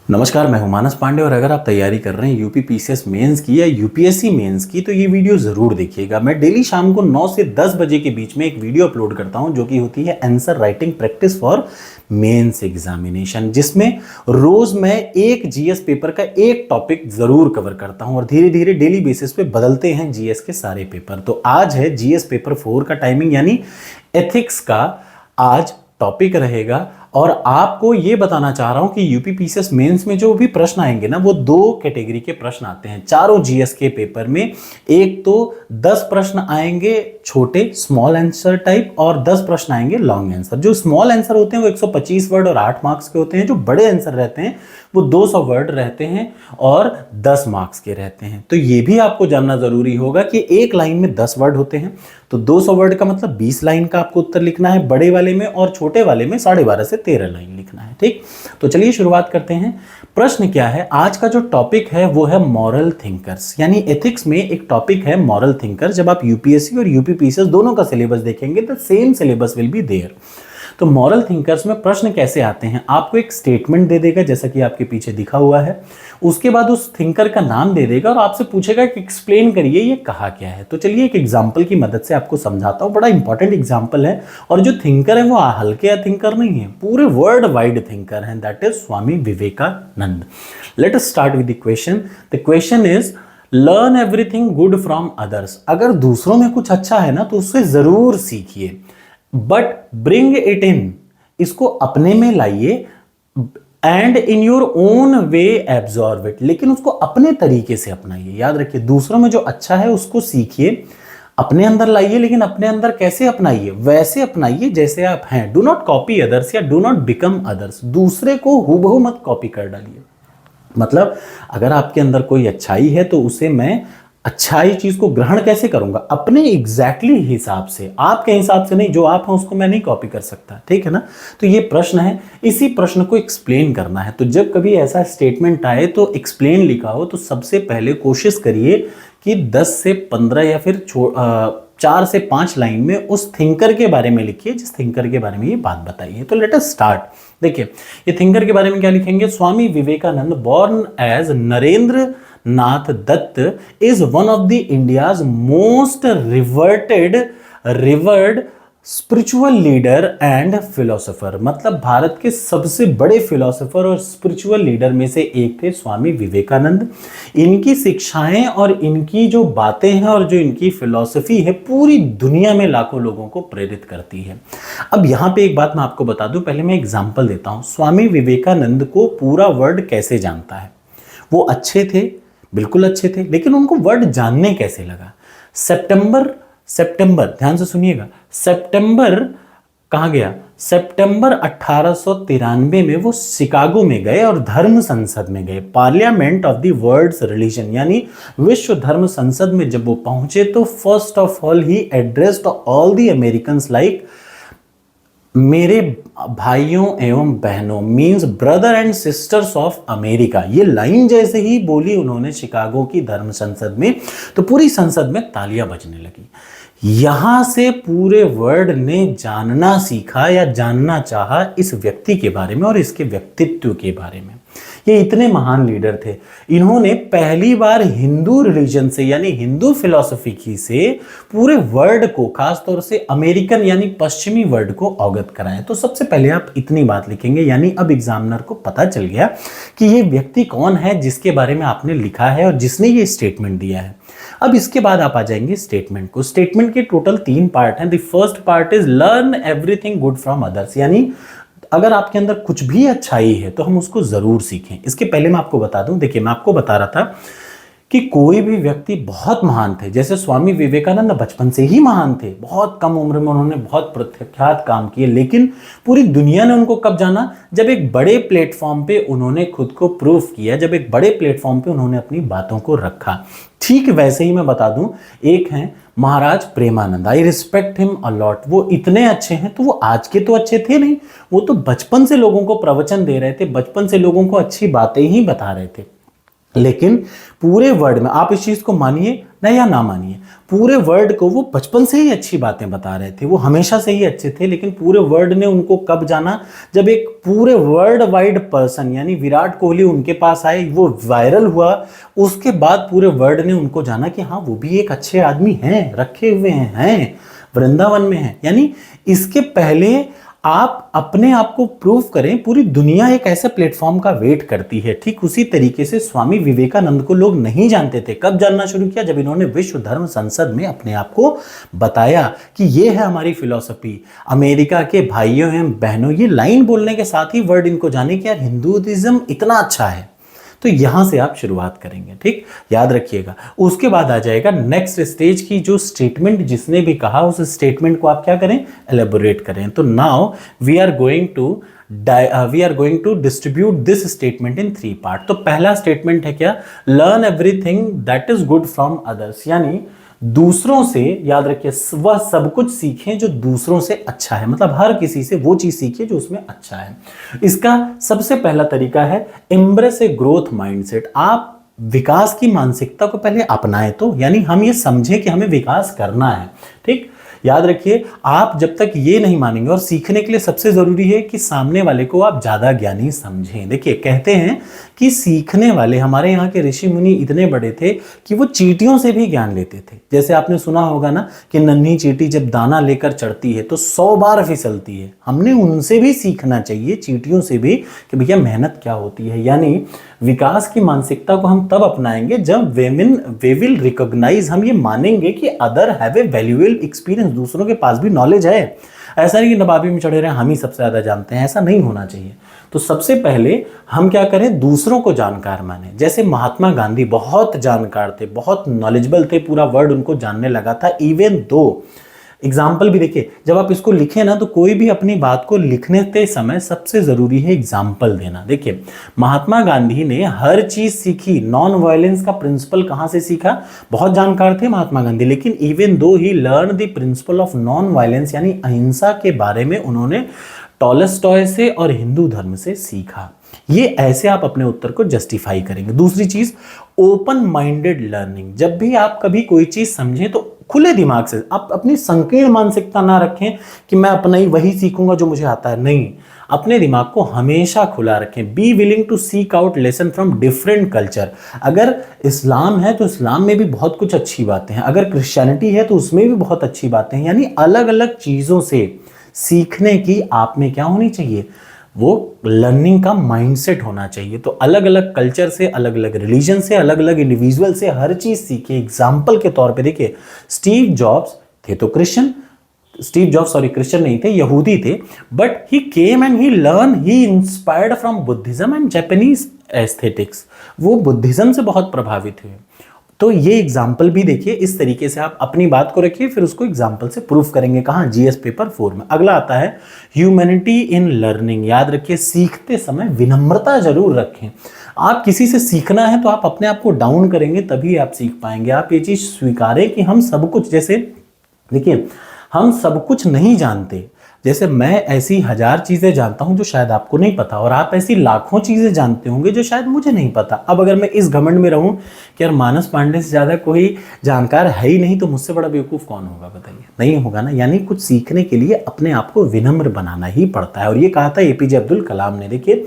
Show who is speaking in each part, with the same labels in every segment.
Speaker 1: नमस्कार, मैं हूं मानस पांडे और अगर आप तैयारी कर रहे हैं यूपी पीसीएस मेंस की या यूपीएससी मेंस की तो ये वीडियो ज़रूर देखिएगा। मैं डेली शाम को 9 से 10 बजे के बीच में एक वीडियो अपलोड करता हूं जो कि होती है answer writing practice for mains examination, जिसमें रोज़ मैं एक जीएस पेपर का एक टॉपिक ज़रूर कवर करता हूं और धीरे धीरे डेली बेसिस पे बदलते हैं जीएस के सारे पेपर। तो आज है जीएस पेपर 4 का टाइमिंग यानी एथिक्स का आज टॉपिक रहेगा और आपको ये बताना चाह रहा हूं कि यूपी पीसीएस मेंस में जो भी प्रश्न आएंगे ना वो दो कैटेगरी के प्रश्न आते हैं चारों जीएस के पेपर में। एक तो 10 प्रश्न आएंगे छोटे स्मॉल आंसर टाइप और 10 प्रश्न आएंगे लॉन्ग आंसर। जो स्मॉल आंसर होते हैं वो 125 वर्ड और 8 मार्क्स के होते हैं। जो बड़े आंसर रहते हैं वो 200 वर्ड रहते हैं और 10 मार्क्स के रहते हैं। तो ये भी आपको जानना जरूरी होगा कि एक लाइन में 10 वर्ड होते हैं तो 200 वर्ड का मतलब 20 लाइन का आपको उत्तर लिखना है बड़े वाले में, और छोटे वाले में 12.5 से 13 लाइन लिखना है। ठीक, तो चलिए शुरुआत करते हैं। प्रश्न क्या है? आज का जो टॉपिक है वो है मॉरल थिंकर्स, यानी एथिक्स में एक टॉपिक है मॉरल थिंकर्स। जब आप यूपीएससी और यूपी पीसीएस दोनों का सिलेबस देखेंगे तो same syllabus will be there. तो मॉरल थिंकर्स में प्रश्न कैसे आते हैं? आपको एक स्टेटमेंट दे देगा जैसा कि आपके पीछे दिखा हुआ है, उसके बाद उस थिंकर का नाम दे देगा और आपसे पूछेगा कि एक्सप्लेन करिए ये कहा क्या है। तो चलिए एक एग्जांपल की मदद से आपको समझाता हूँ। बड़ा इंपॉर्टेंट एग्जांपल है और जो थिंकर है वो हल्के थिंकर नहीं है, पूरे वर्ल्ड वाइड थिंकर हैं, that is Swami Vivekananda. Let us start with the question. The question is learn everything good from others. अगर दूसरों में कुछ अच्छा है ना तो उससे जरूर सीखिए, बट ब्रिंग इट इन, इसको अपने में लाइए, and in your own way absorb it, लेकिन उसको अपने तरीके से अपनाइए। याद रखिए, दूसरों में जो अच्छा है उसको सीखिए, अपने अंदर लाइए, लेकिन अपने अंदर कैसे अपनाइए? वैसे अपनाइए जैसे आप हैं। डू नॉट कॉपी अदर्स या डू नॉट बिकम अदर्स। दूसरे को हूबहू मत कॉपी कर डालिए। मतलब अगर आपके अंदर कोई अच्छाई है तो उसे मैं अच्छाई चीज को ग्रहण कैसे करूंगा? अपने एग्जैक्टली हिसाब से, आपके हिसाब से नहीं। जो आप हैं उसको मैं नहीं कॉपी कर सकता, ठीक है ना? तो ये प्रश्न है, इसी प्रश्न को एक्सप्लेन करना है। तो जब कभी ऐसा स्टेटमेंट आए तो एक्सप्लेन लिखा हो तो सबसे पहले कोशिश करिए कि 10 से 15 या फिर 4 से 5 लाइन में उस थिंकर के बारे में लिखिए जिस थिंकर के बारे में ये बात बताइए। तो लेट अस स्टार्ट। देखिए ये थिंकर के बारे में क्या लिखेंगे? Swami Vivekananda, born as Narendra Nath Dutt, is one of the India's most revered spiritual leader and philosopher. मतलब भारत के सबसे बड़े फिलोसोफर और स्पिरिचुअल लीडर में से एक थे स्वामी विवेकानंद। इनकी शिक्षाएं और इनकी जो बातें हैं और जो इनकी फिलॉसफी है पूरी दुनिया में लाखों लोगों को प्रेरित करती है। अब यहाँ पे एक बात मैं आपको बता दूं, पहले मैं एग्जाम्पल देता हूँ। स्वामी विवेकानंद को पूरा वर्ल्ड कैसे जानता है? वो अच्छे थे, बिल्कुल अच्छे थे, लेकिन उनको वर्ड जानने कैसे लगा? सितंबर ध्यान से सुनिएगा, सितंबर कहाँ गया? सितंबर 1893 में वो शिकागो में गए और धर्म संसद में गए। Parliament of the world's religion यानी विश्व धर्म संसद में जब वो पहुंचे तो first of all he addressed all the Americans like मेरे भाइयों एवं बहनों, means brother and sisters of America. ये लाइन जैसे ही बोली उन्होंने शिकागो की धर्म संसद में तो पूरी संसद में तालियां बजने लगी। यहां से पूरे वर्ल्ड ने जानना सीखा या जानना चाहा इस व्यक्ति के बारे में और इसके व्यक्तित्व के बारे में। ये इतने महान लीडर थे, इन्होंने पहली बार हिंदू रिलीजन से यानी हिंदू फिलॉसफी की से पूरे वर्ल्ड को, खासतौर से अमेरिकन यानी पश्चिमी वर्ल्ड को अवगत कराया। तो सबसे पहले आप इतनी बात लिखेंगे, यानी अब एग्जामिनर को पता चल गया कि ये व्यक्ति कौन है जिसके बारे में आपने लिखा है और जिसने ये स्टेटमेंट दिया है। अब इसके बाद आप आ जाएंगे स्टेटमेंट को। स्टेटमेंट के टोटल 3 पार्ट हैं। The first part is learn everything good from others, यानी अगर आपके अंदर कुछ भी अच्छाई है तो हम उसको जरूर सीखें। इसके पहले मैं आपको बता दूं, देखिए मैं आपको बता रहा था कि कोई भी व्यक्ति बहुत महान थे, जैसे स्वामी विवेकानंद बचपन से ही महान थे, बहुत कम उम्र में उन्होंने बहुत प्रख्यात काम किए, लेकिन पूरी दुनिया ने उनको कब जाना? जब एक बड़े प्लेटफॉर्म पे उन्होंने खुद को प्रूव किया, जब एक बड़े प्लेटफॉर्म पे उन्होंने अपनी बातों को रखा। ठीक वैसे ही मैं बता दूं, एक हैं Maharaj Premanand, I respect him a lot. वो इतने अच्छे हैं, तो वो आज के तो अच्छे थे नहीं, वो तो बचपन से लोगों को प्रवचन दे रहे थे, बचपन से लोगों को अच्छी बातें ही बता रहे थे। लेकिन पूरे वर्ल्ड में आप इस चीज को मानिए, या ना मानिए, पूरे वर्ल्ड को वो बचपन से ही अच्छी बातें बता रहे थे, वो हमेशा से ही अच्छे थे, लेकिन पूरे वर्ल्ड ने उनको कब जाना, जब एक पूरे वर्ल्ड वाइड पर्सन यानी विराट कोहली उनके पास आए, वो वायरल हुआ, उसके बाद पूरे वर्ल्ड ने उनको जाना कि हाँ वो भी एक अच्छे आदमी हैं, रखे हुए हैं, वृंदावन में हैं। यानी इसके पहले आप अपने आप को प्रूव करें, पूरी दुनिया एक ऐसे प्लेटफॉर्म का वेट करती है। ठीक उसी तरीके से स्वामी विवेकानंद को लोग नहीं जानते थे, कब जानना शुरू किया, जब इन्होंने विश्व धर्म संसद में अपने आप को बताया कि ये है हमारी फिलॉसफी। अमेरिका के भाइयों एवं बहनों, ये लाइन बोलने के साथ ही वर्ल्ड इनको जाने कि यार हिंदुइज्म इतना अच्छा है। तो यहां से आप शुरुआत करेंगे, ठीक, याद रखिएगा। उसके बाद आ जाएगा नेक्स्ट स्टेज की, जो स्टेटमेंट जिसने भी कहा उस स्टेटमेंट को आप क्या करें, एलेबोरेट करें। तो now we are going to distribute this statement in 3 part. तो पहला स्टेटमेंट है क्या, learn everything that is good from others, यानी दूसरों से, याद रखिए, वह सब कुछ सीखें जो दूसरों से अच्छा है, मतलब हर किसी से वो चीज सीखिए जो उसमें अच्छा है। इसका सबसे पहला तरीका है एम्ब्रेस ए ग्रोथ माइंडसेट। आप विकास की मानसिकता को पहले अपनाएं, तो यानी हम ये समझें कि हमें विकास करना है। ठीक, याद रखिए, आप जब तक ये नहीं मानेंगे, और सीखने के लिए सबसे जरूरी है कि सामने वाले को आप ज्यादा ज्ञानी समझें। देखिए, कहते हैं कि सीखने वाले, हमारे यहाँ के ऋषि मुनि इतने बड़े थे कि वो चींटियों से भी ज्ञान लेते थे। जैसे आपने सुना होगा ना कि नन्ही चींटी जब दाना लेकर चढ़ती है तो 100 बार फिसलती है। हमने उनसे भी सीखना चाहिए, चींटियों से भी, कि भैया मेहनत क्या होती है। यानी विकास की मानसिकता को हम तब अपनाएंगे जब वे विल रिकॉग्नाइज, हम ये मानेंगे कि other have a valuable experience, दूसरों के पास भी नॉलेज है। ऐसा नहीं कि नवाबी में चढ़े रहे हम ही सबसे ज्यादा जानते हैं, ऐसा नहीं होना चाहिए। तो सबसे पहले हम क्या करें, दूसरों को जानकार माने। जैसे महात्मा गांधी बहुत जानकार थे, बहुत नॉलेजेबल थे, पूरा वर्ल्ड उनको जानने लगा था। इवन दो एग्जाम्पल भी देखिए, जब आप इसको लिखें ना, तो कोई भी अपनी बात को लिखने के समय सबसे जरूरी है एग्जाम्पल देना। देखिए, महात्मा गांधी ने हर चीज सीखी, नॉन वायलेंस का प्रिंसिपल कहां से सीखा, बहुत जानकार थे महात्मा गांधी, लेकिन even though he learn the principle of non violence यानी अहिंसा के बारे में उन्होंने टॉलस्टॉय से और हिंदू धर्म से सीखा। ये ऐसे आप अपने उत्तर को जस्टिफाई करेंगे। दूसरी चीज, ओपन माइंडेड लर्निंग। जब भी आप कभी कोई चीज समझें तो खुले दिमाग से, आप अपनी संकीर्ण मानसिकता ना रखें कि मैं अपना ही वही सीखूंगा जो मुझे आता है, नहीं, अपने दिमाग को हमेशा खुला रखें। Be willing to seek out lesson from different culture. अगर इस्लाम है तो इस्लाम में भी बहुत कुछ अच्छी बातें हैं, अगर क्रिश्चियनिटी है तो उसमें भी बहुत अच्छी बातें हैं। यानी अलग अलग चीजों से सीखने की आप में क्या होनी चाहिए, वो लर्निंग का माइंडसेट होना चाहिए। तो अलग अलग कल्चर से, अलग अलग रिलीजन से, अलग अलग इंडिविजुअल से हर चीज सीखे। एग्जाम्पल के तौर पे देखिए, स्टीव जॉब्स थे तो क्रिश्चियन, क्रिश्चियन नहीं थे, यहूदी थे, but he came and he learn, he inspired from Buddhism and Japanese aesthetics. वो बुद्धिज्म से बहुत प्रभावित हुए। तो ये एग्जाम्पल भी देखिए, इस तरीके से आप अपनी बात को रखिए, फिर उसको एग्जाम्पल से प्रूफ करेंगे। कहाँ, जीएस पेपर 4 में। अगला आता है ह्यूमैनिटी इन लर्निंग। याद रखिए, सीखते समय विनम्रता जरूर रखें। आप किसी से सीखना है तो आप अपने आप को डाउन करेंगे तभी आप सीख पाएंगे। आप ये चीज स्वीकारें कि हम सब कुछ, जैसे देखिए, हम सब कुछ नहीं जानते। जैसे मैं ऐसी 1000 चीजें जानता हूं जो शायद आपको नहीं पता, और आप ऐसी लाखों चीजें जानते होंगे जो शायद मुझे नहीं पता। अब अगर मैं इस घमंड में रहूं कि यार मानस पांडे से ज्यादा कोई जानकार है ही नहीं, तो मुझसे बड़ा बेवकूफ कौन होगा, बताइए, नहीं होगा ना। यानी कुछ सीखने के लिए अपने आप को विनम्र बनाना ही पड़ता है। और ये कहा था एपीजे अब्दुल कलाम ने। देखिए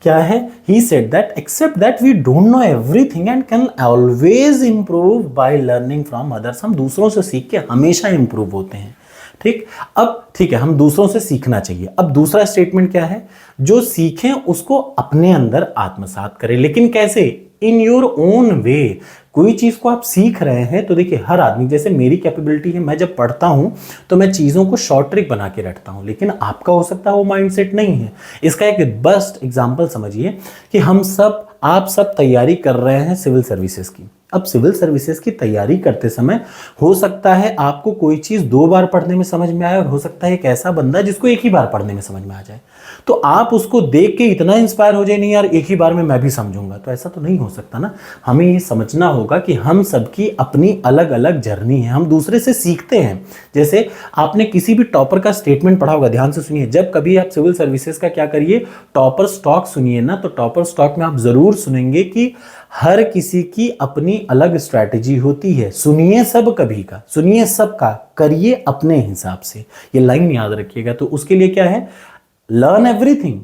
Speaker 1: क्या है, he said that accept that we don't know everything and can always improve by learning from others. हम दूसरों से सीख के हमेशा इंप्रूव होते हैं। ठीक, अब ठीक है, हम दूसरों से सीखना चाहिए। अब दूसरा स्टेटमेंट क्या है, जो सीखें उसको अपने अंदर आत्मसात करें। लेकिन कैसे, इन योर ओन वे। कोई चीज को आप सीख रहे हैं तो देखिए, हर आदमी, जैसे मेरी कैपेबिलिटी है, मैं जब पढ़ता हूं तो मैं चीजों को शॉर्ट ट्रिक बना के रखता हूं, लेकिन आपका हो सकता है वो माइंडसेट नहीं है। इसका एक बेस्ट एग्जांपल समझिए कि आप सब तैयारी कर रहे हैं सिविल सर्विसेज की। अब सिविल सर्विसेज की तैयारी करते समय हो सकता है आपको कोई चीज 2 बार पढ़ने में समझ में आए, और हो सकता है एक ऐसा बंदा जिसको एक ही बार पढ़ने में समझ में आ जाए। तो आप उसको देख के इतना इंस्पायर हो जाए, नहीं यार एक ही बार में मैं भी समझूंगा, तो ऐसा तो नहीं हो सकता ना। हमें ये समझना होगा कि हम सबकी अपनी अलग अलग जर्नी है, हम दूसरे से सीखते हैं। जैसे आपने किसी भी टॉपर का स्टेटमेंट पढ़ा होगा, ध्यान से सुनिए, जब कभी आप सिविल सर्विसेज का क्या करिए, टॉपर स्टॉक सुनिए ना, तो टॉपर स्टॉक में आप जरूर सुनेंगे कि हर किसी की अपनी अलग स्ट्रैटेजी होती है। सुनिए सब कभी का, सुनिए सबका, करिए अपने हिसाब से, ये लाइन याद रखिएगा। तो उसके लिए क्या है, learn everything,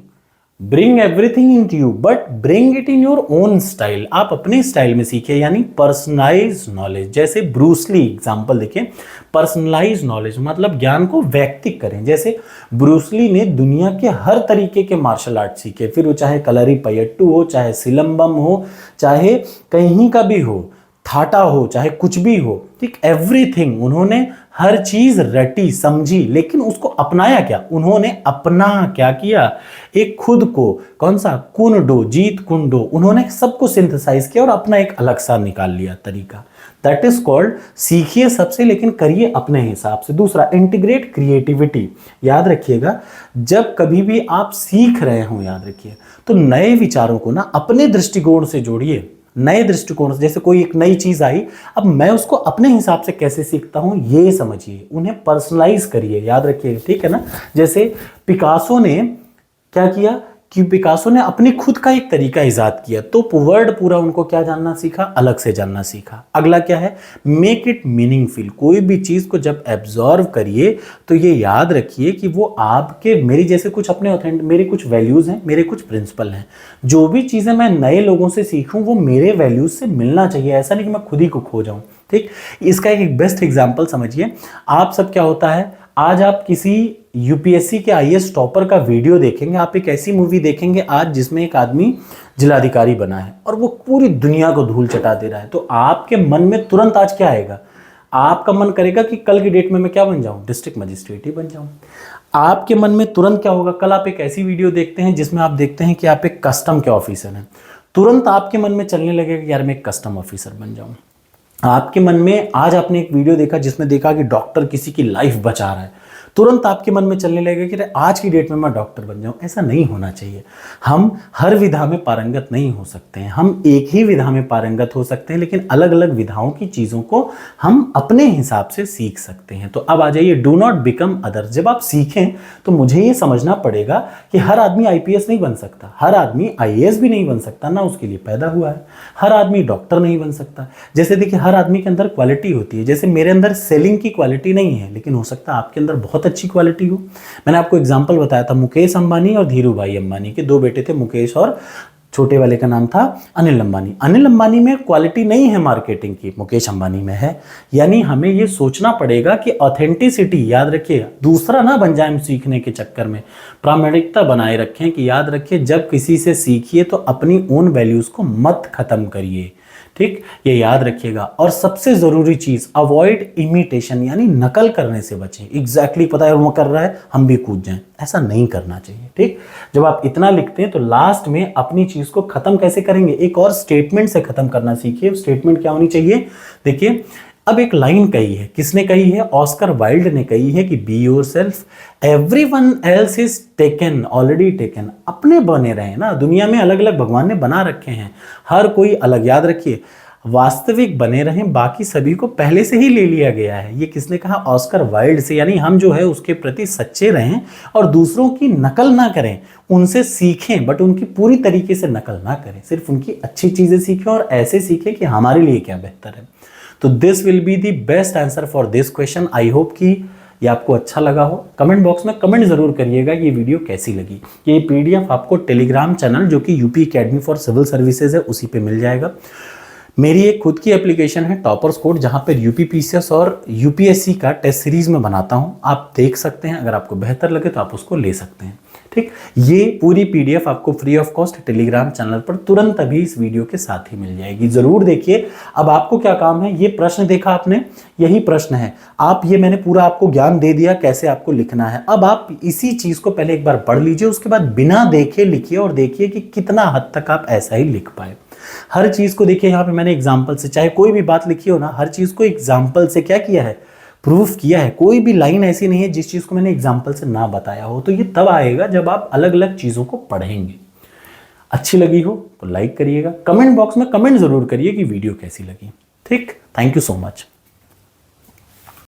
Speaker 1: bring everything in to you, but bring it in your own style. आप अपने स्टाइल में सीखिए, यानी पर्सनलाइज नॉलेज। जैसे ब्रूसली एग्जांपल देखिए, पर्सनलाइज नॉलेज मतलब ज्ञान को व्यक्तिक करें। जैसे ब्रूसली ने दुनिया के हर तरीके के मार्शल आर्ट सीखे, फिर वो चाहे कलरीपयट्टू हो, चाहे सिलंबम हो, चाहे कहीं का भी हो, थाटा हो, चाहे कुछ भी हो, ठीक, एवरीथिंग उन्होंने हर चीज रटी समझी, लेकिन उसको अपनाया क्या, उन्होंने अपना क्या किया, एक खुद को, कौन सा, कुंडो, जीत कुंडो, उन्होंने सबको सिंथेसाइज किया और अपना एक अलग सा निकाल लिया तरीका। दैट इज कॉल्ड, सीखिए सबसे लेकिन करिए अपने हिसाब से। दूसरा, इंटीग्रेट क्रिएटिविटी। याद रखिएगा, जब कभी भी आप सीख रहे हो, याद रखिए, तो नए विचारों को ना अपने दृष्टिकोण से जोड़िए, नए दृष्टिकोण से। जैसे कोई एक नई चीज आई, अब मैं उसको अपने हिसाब से कैसे सीखता हूं ये समझिए, उन्हें पर्सनलाइज करिए, याद रखिए, ठीक है ना। जैसे पिकासो ने क्या किया कि पिकासो ने अपने खुद का एक तरीका इजाद किया, तो वर्ड पूरा उनको क्या जानना सीखा, अलग से जानना सीखा। अगला क्या है, मेक इट मीनिंगफुल। कोई भी चीज को जब एब्जॉर्व करिए तो ये याद रखिए कि वो आपके, मेरी जैसे कुछ अपने ऑथेंटिक, मेरे कुछ वैल्यूज हैं, मेरे कुछ प्रिंसिपल हैं, जो भी चीजें मैं नए लोगों से सीखूं वो मेरे वैल्यूज से मिलना चाहिए, ऐसा नहीं कि मैं खुद ही को खो जाऊं, ठीक। इसका एक बेस्ट एग्जाम्पल समझिए, आप सब क्या होता है, आज आप किसी यूपीएससी के आईएएस टॉपर का वीडियो देखेंगे, आप एक ऐसी मूवी देखेंगे आज जिसमें एक आदमी जिलाधिकारी बना है और वो पूरी दुनिया को धूल चटा दे रहा है, तो आपके मन में तुरंत आज क्या आएगा, आपका मन करेगा कि कल की डेट में मैं क्या बन जाऊं, डिस्ट्रिक्ट मजिस्ट्रेट ही बन जाऊं। आपके मन में तुरंत क्या होगा, कल आप एक ऐसी वीडियो देखते हैं जिसमें आप देखते हैं कि आप एक कस्टम के ऑफिसर हैं, तुरंत आपके मन में चलने लगेगा कि यार मैं एक कस्टम ऑफिसर बन जाऊं। आपके मन में आज आपने एक वीडियो देखा जिसमें देखा कि डॉक्टर किसी की लाइफ बचा रहा है, तुरंत आपके मन में चलने लगेगा कि आज की डेट में मैं डॉक्टर बन जाऊं। ऐसा नहीं होना चाहिए। हम हर विधा में पारंगत नहीं हो सकते हैं, हम एक ही विधा में पारंगत हो सकते हैं, लेकिन अलग अलग विधाओं की चीज़ों को हम अपने हिसाब से सीख सकते हैं। तो अब आ जाइए, डू नॉट बिकम अदर। जब आप सीखें तो मुझे ये समझना पड़ेगा कि हर आदमी आईपीएस नहीं बन सकता, हर आदमी आईएएस भी नहीं बन सकता, ना उसके लिए पैदा हुआ है, हर आदमी डॉक्टर नहीं बन सकता। जैसे देखिए, हर आदमी के अंदर क्वालिटी होती है, जैसे मेरे अंदर सेलिंग की क्वालिटी नहीं है, लेकिन हो सकता है आपके अंदर बहुत अच्छी क्वालिटी हो। मैंने आपको एग्जांपल बताया था, मुकेश अंबानी और धीरू भाई अंबानी के दो बेटे थे, मुकेश और छोटे वाले का नाम था अनिल अंबानी। अनिल अंबानी में क्वालिटी नहीं है मार्केटिंग की, मुकेश अंबानी में है। यानी हमें ये सोचना पड़ेगा कि ऑथेंटिसिटी, याद रखिए, दूसरा ना बन जाए सीखने के चक्कर में, प्रामाणिकता बनाए रखें कि याद रखिए जब किसी से सीखिए तो अपनी ओन वैल्यूज को मत खत्म करिए, ठीक, ये याद रखिएगा। और सबसे जरूरी चीज, अवॉइड इमिटेशन, यानी नकल करने से बचें। एग्जैक्टली पता है वो कर रहा है, हम भी कूद जाएं, ऐसा नहीं करना चाहिए, ठीक। जब आप इतना लिखते हैं तो लास्ट में अपनी चीज को खत्म कैसे करेंगे, एक और स्टेटमेंट से खत्म करना सीखिए। स्टेटमेंट क्या होनी चाहिए, देखिए, अब एक लाइन कही है, किसने कही है, ऑस्कर वाइल्ड ने कही है कि be yourself, everyone else is taken, already taken. अपने बने रहे ना, दुनिया में अलग अलग भगवान ने बना रखे हैं, हर कोई अलग, याद रखिए, वास्तविक बने रहें, बाकी सभी को पहले से ही ले लिया गया है। ये किसने कहा, ऑस्कर वाइल्ड से। यानी हम जो है उसके प्रति सच्चे रहें और दूसरों की नकल ना करें, उनसे सीखें, बट उनकी पूरी तरीके से नकल ना करें, सिर्फ उनकी अच्छी चीजें सीखें और ऐसे सीखें कि हमारे लिए क्या बेहतर है। तो this will be the best answer for this question. I hope कि ये आपको अच्छा लगा हो। कमेंट बॉक्स में कमेंट जरूर करिएगा कि ये वीडियो कैसी लगी। ये पीडीएफ आपको टेलीग्राम चैनल जो कि UP academy for civil services है उसी पे मिल जाएगा। मेरी एक खुद की एप्लीकेशन है टॉपर्स कोड, जहां पर यूपीपीसीएस और यूपीएससी का टेस्ट सीरीज में बनाता हूं, आप देख सकते हैं। अगर आपको बेहतर लगे तो आप उसको ले सकते हैं, ठीक। ये पूरी पीडीएफ आपको free of cost Telegram channel पर तुरंत अभी इस वीडियो के साथ ही मिल जाएगी, जरूर देखिए। अब आपको क्या काम है, ये प्रश्न देखा आपने, यही प्रश्न है, आप ये मैंने पूरा आपको ज्ञान दे दिया कैसे आपको लिखना है। अब आप इसी चीज को पहले एक बार पढ़ लीजिए, उसके बाद बिना देखे लिखिए और देखिए कि कितना हद तक आप ऐसा ही लिख पाए। हर चीज को देखिए, यहाँ पे मैंने एग्जाम्पल से, चाहे कोई भी बात लिखी हो ना, हर चीज को एग्जाम्पल से क्या किया है, प्रूफ किया है। कोई भी लाइन ऐसी नहीं है जिस चीज़ को मैंने एग्जाम्पल से ना बताया हो। तो ये तब आएगा जब आप अलग अलग चीज़ों को पढ़ेंगे। अच्छी लगी हो तो लाइक करिएगा, कमेंट बॉक्स में कमेंट ज़रूर करिए कि वीडियो कैसी लगी। ठीक, थैंक यू सो मच।